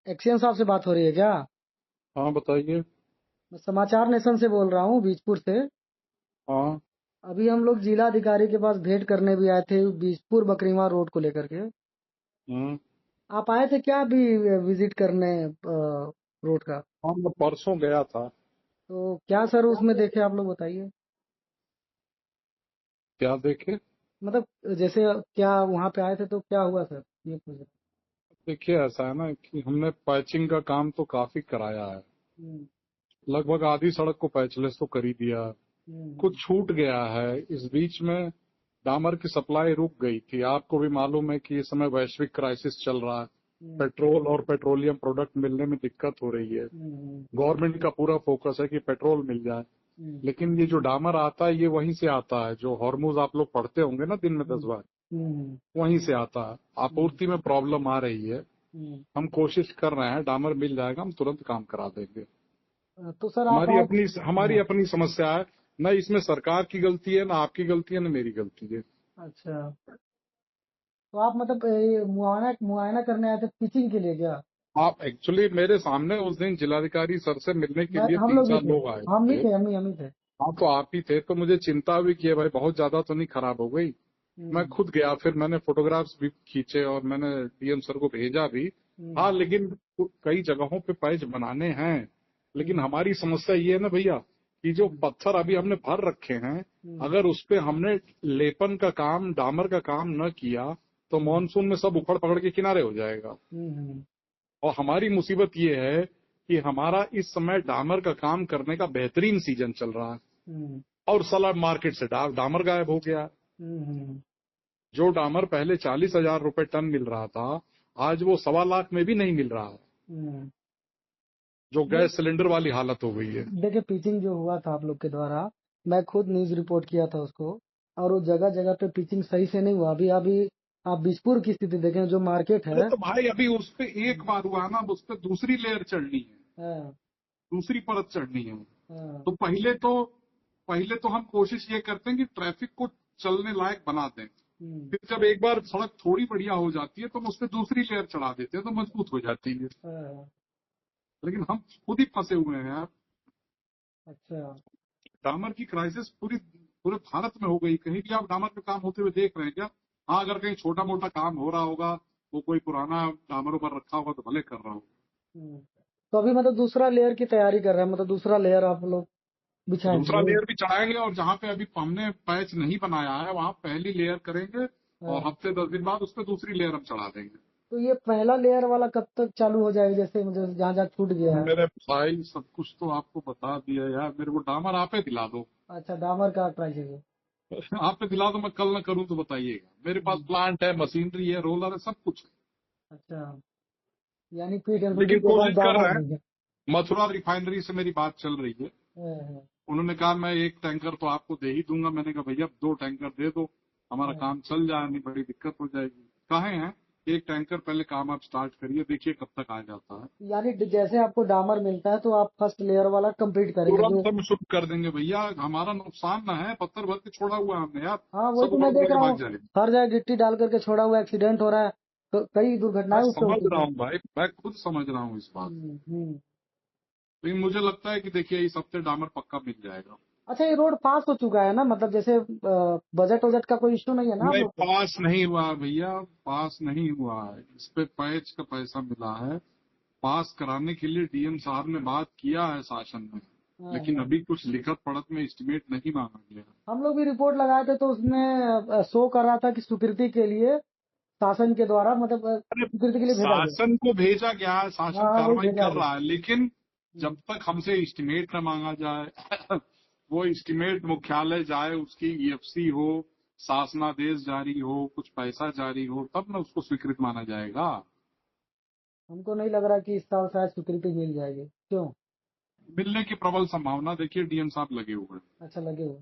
Exchange साहब से बात हो रही है क्या? हाँ बताइए। मैं समाचार नेशन से बोल रहा हूँ, बीजपुर से। हाँ। अभी हम लोग जिला अधिकारी के पास भेंट करने भी आए थे, बीजपुर बकरीवा रोड को लेकर के। हम्म। आप आए थे क्या अभी विजिट करने रोड का? हाँ मैं परसों गया था। तो क्या सर उसमें देखे आप लोग बताइए। क्या देखे? मतलब जैसे क्या वहाँ पे आए थे तो क्या हुआ सर, ये पूछ रहा देखिए ऐसा है ना कि हमने पैचिंग का काम तो काफी कराया है। हूँ। लगभग आधी सड़क को पैचलेस तो कर ही दिया। कुछ हम्म, छूट गया है इस बीच में। डामर की सप्लाई रुक गई थी। आपको भी मालूम है कि इस समय वैश्विक क्राइसिस चल रहा है। हम्म, पेट्रोल और पेट्रोलियम प्रोडक्ट मिलने में दिक्कत हो रही है। हम्म, गवर्नमेंट का पूरा फोकस है कि पेट्रोल मिल जाए। हम्म, लेकिन ये जो डामर आता है ये वहीं से आता है, जो हॉर्मूज आप लोग पढ़ते होंगे ना दिन में हम्म, 10 बार। हम्म, वहीं से आता है। हम्म, आपूर्ति में प्रॉब्लम आ रही है। हम्म। हम कोशिश कर रहे हैं, डामर मिल जाएगा, हम तुरंत काम करा देंगे। तो सर आप हमारी आए। अपनी हमारी हाँ, अपनी समस्या है। न इसमें सरकार की गलती है, न आपकी गलती है, न मेरी गलती है। अच्छा। तो आप मतलब ये मुआयना मुआयना करने आए थे पिचिंग के लिए क्या? आप एक्चुअली मेरे सामने उस दिन जिलाधिकारी सर से मिलने के मैं लिए हम तीन लोग भी चार थे। लोग आए हम ही थे। थे, हम ही थे। हाँ तो आप ही थे, तो मुझे चिंता भी की है भाई बहुत ज्यादा तो नहीं खराब हो गई। मैं हम्म, खुद गया, फिर मैंने फोटोग्राफ्स भी खींचे और मैंने डीएम सर को भेजा भी। हाँ हम्म, लेकिन कई जगहों पे पैच बनाने हैं। लेकिन हम्म, हमारी समस्या ये है ना भैया कि जो हम्म, पत्थर अभी हमने भर रखे हैं, हम्म, अगर उस पे हमने लेपन का काम, डामर का काम न किया तो हम्म, मानसून में सब उखड़ पकड़ के किनारे हो जाएगा। हम्म, और हमारी मुसीबत ये है कि हमारा इस समय डामर का काम करने का बेहतरीन सीजन चल रहा है हम्म, और साला मार्केट से डामर गायब हो गया। हम्म, जो डामर पहले 40,000 रुपए टन मिल रहा था, आज वो 1.25 लाख में भी नहीं मिल रहा है। हम्म। जो देख गैस सिलेंडर वाली हालत हो गई है। देखिए, पिचिंग जो हुआ था आप लोग के द्वारा, मैं खुद न्यूज रिपोर्ट किया था उसको। और वो जगह जगह पे पिचिंग सही से नहीं हुआ। अभी अभी आप बीजपुर की स्थिति देखें, जो मार्केट अरे है। तो भाई अभी उस पे एक बार हुआ ना, अब उस पे दूसरी लेयर चढ़नी है, हाँ, दूसरी परत चढ़नी है। हाँ, तो पहले तो हम कोशिश ये करते हैं कि ट्रैफिक को चलने लायक बना दें। हम्म, फिर जब एक बार सड़क थोड़ी बढ़िया हो जाती है तो हम उस पर दूसरी लेयर चढ़ा देते हैं, तो मजबूत हो जाती है। हाँ, लेकिन हम खुद ही फंसे हुए हैं यार। अच्छा। डामर की क्राइसिस पूरे भारत में हो गई। कहीं भी आप डामर पे काम होते हुए देख रहे हैं क्या? हाँ अगर कहीं छोटा मोटा काम हो रहा होगा, वो कोई पुराना डामर ऊपर रखा होगा तो भले कर रहा हो। हम्म। तो अभी मतलब दूसरा लेयर की तैयारी कर रहे हैं, मतलब दूसरा लेयर आप लोग दूसरा बिछाएंगे? लेयर भी चढ़ाएंगे और जहां पे अभी हमने पैच नहीं बनाया है वहां पहली लेयर करेंगे। और हाँ। हफ्ते 10 दिन बाद उस पर दूसरी लेयर हम चढ़ा देंगे। तो ये पहला लेयर वाला कब तक चालू हो जाएगा, जैसे मतलब जहाँ जहाँ छूट गया है? मेरे भाई सब कुछ तो आपको बता दिया यार, मेरे को डामर आप ही दिला दो। अच्छा, डामर का ट्राई कीजिए। आप पे दिला दो, मैं कल ना करूं तो बताइएगा। मेरे पास हम्म, प्लांट है, मशीनरी है, रोलर है, सब कुछ है। अच्छा। यानी पीडब्ल्यूडी लेकिन के पास कोशिश कर डामर रहे हैं। नहीं है। मथुरा रिफाइनरी से मेरी बात चल रही है। हाँ, हाँ, उन्होंने कहा मैं एक टैंकर तो आपको दे ही दूंगा। मैंने कहा भैया 2 टैंकर दे दो, हमारा हाँ। काम चल जाए, नहीं बड़ी दिक्कत हो जाएगी। कहे हैं एक टैंकर पहले काम आप स्टार्ट करिए, देखिए कब तक आ जाता है। यानी जैसे आपको डामर मिलता है तो आप फर्स्ट लेयर वाला कंप्लीट करेंगे जो। तुरंत हम शुरू कर देंगे भैया, हमारा नुकसान ना है, पत्थर भर के छोड़ा हुआ है हमने यार। हाँ, वही सब तो उखड़ मैं देख पकड़ के रहा हूँ। भाग जाए। हर जगह गिट्टी डाल करके छोड़ा हुआ, एक्सीडेंट हो रहा है। तो कई दुर्घटनाएं मैं उससे हो समझ चुकी रहा हैं। हूँ भाई, मैं खुद समझ रहा हूँ इस बात। हम्म। लेकिन मुझे लगता है कि देखिए इस हफ्ते डामर पक्का मिल जाएगा। अच्छा, ये रोड पास हो चुका है ना, मतलब जैसे बजट वजट का कोई इश्यू नहीं है ना आप नहीं लोग को? पास नहीं हुआ है भैया, पास नहीं हुआ है। इस पे पैच का पैसा मिला है। पास कराने के लिए डीएम साहब ने बात किया है शासन में। हाँ, लेकिन हाँ। अभी कुछ लिखत पढ़त में एस्टिमेट नहीं मांगा गया। हम लोग भी रिपोर्ट लगाए थे तो उसमें शो कर रहा था कि स्वीकृति के लिए शासन के द्वारा, मतलब अरे स्वीकृति के लिए भेजा गया। शासन को भेजा गया है, हाँ, शासन हाँ, वही कार्रवाई भेजा कर गया। रहा है, लेकिन हम्म, जब तक हमसे एस्टिमेट न मांगा जाए वो एस्टिमेट मुख्यालय जाए, उसकी ईएफसी हो, शासनादेश जारी हो, कुछ पैसा जारी हो, तब न उसको स्वीकृत माना जाएगा। हमको नहीं लग रहा कि इस साल शायद स्वीकृति मिल जाएगी, क्यों? मिलने की प्रबल संभावना, देखिए डीएम साहब लगे हुए हैं। अच्छा, लगे हो।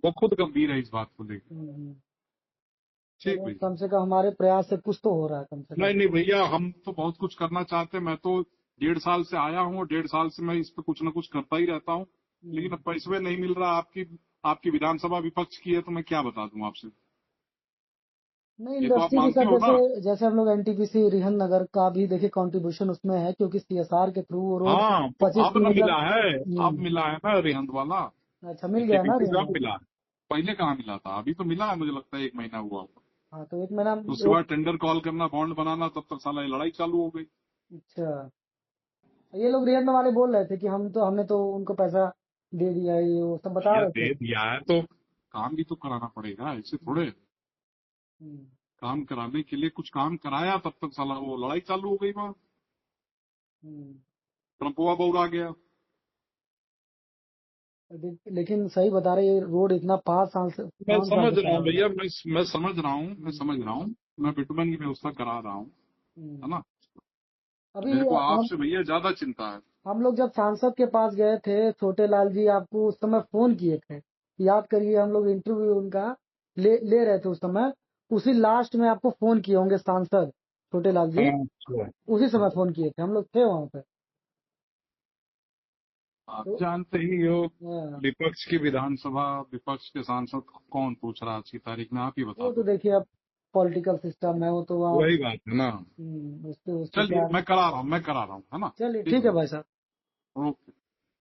वो खुद गंभीर है इस बात को लेकर। ठीक चलो, भैया। कम से कम हमारे प्रयास से कुछ तो हो रहा है, कम से कम। नहीं नहीं भैया, हम तो बहुत कुछ करना चाहते हैं। मैं तो 1.5 साल से आया हूँ, 1.5 साल से मैं इस पे कुछ न कुछ करता ही रहता हूँ। लेकिन हम्म, अब पैसे नहीं मिल रहा। आपकी आपकी विधानसभा विपक्ष की है तो मैं क्या बता दूं आपसे। नहीं, ये तो आप इंडस्ट्री के मानते साथ हो ना। जैसे जैसे हम लोग एनटीपीसी रिहन नगर का भी देखिए कंट्रीब्यूशन उसमें है, क्योंकि सीएसआर के थ्रू वो रोड हाँ तो 25 अब न किलोमीटर। मिला है। अब मिला है ना रिहंद वाला। अच्छा, मिल गया ना एनटीपीसी से रिहन अब वाला। मिला है। पहले कहाँ मिला था, अभी तो मिला है, मुझे लगता है 1 महीना हुआ होगा। हाँ, तो एक महीना। तो उसके एक। बाद टेंडर कॉल करना, बॉन्ड बनाना, तब तक साला ये लड़ाई चालू हो गई। अच्छा, ये लोग रिहन वाले बोल रहे थे कि हमने तो उनको पैसा दे दिया है, ये वो सब बता भैया रहे थे। दे दिया है तो काम भी तो कराना पड़ेगा, ऐसे थोड़े। हम्म, काम कराने के लिए कुछ काम कराया, तब तक साला वो लड़ाई चालू हो गई वहां। हम्म। ट्रम्पवा बौरा गया। लेकिन सही बता रहे, ये रोड इतना 5 साल से मैं 5 साल समझ से रहा खड़ा हूँ हुआ है। भैया, मैं समझ रहा हूँ, मैं हम्म, समझ रहा हूँ। मैं बिटुमेन की व्यवस्था करा रहा हूँ, है हम्म। ना। अभी मेरे को हम आपसे भैया ज्यादा चिंता है। हम लोग जब सांसद के पास गए थे, छोटे लाल जी आपको उस समय फोन किए थे, याद करिए, हम लोग इंटरव्यू उनका ले रहे थे उस समय। उसी लास्ट में आपको फोन किए होंगे सांसद छोटे लाल जी, अच्छा। उसी समय फोन किए थे, हम लोग थे वहां पे। आप तो जानते ही हो, हाँ, विपक्ष की विधानसभा, विपक्ष के सांसद को कौन पूछ रहा आज की तारीख में, आप ही बता वो तो दो। देखिए अब पॉलिटिकल सिस्टम है, वो तो आप। वही बात है ना। उस पे चलिए क्या। मैं करा रहा हूँ, मैं करा रहा हूँ, है ना। चलिए ठीक ठीक है है। भाई साहब। ओके।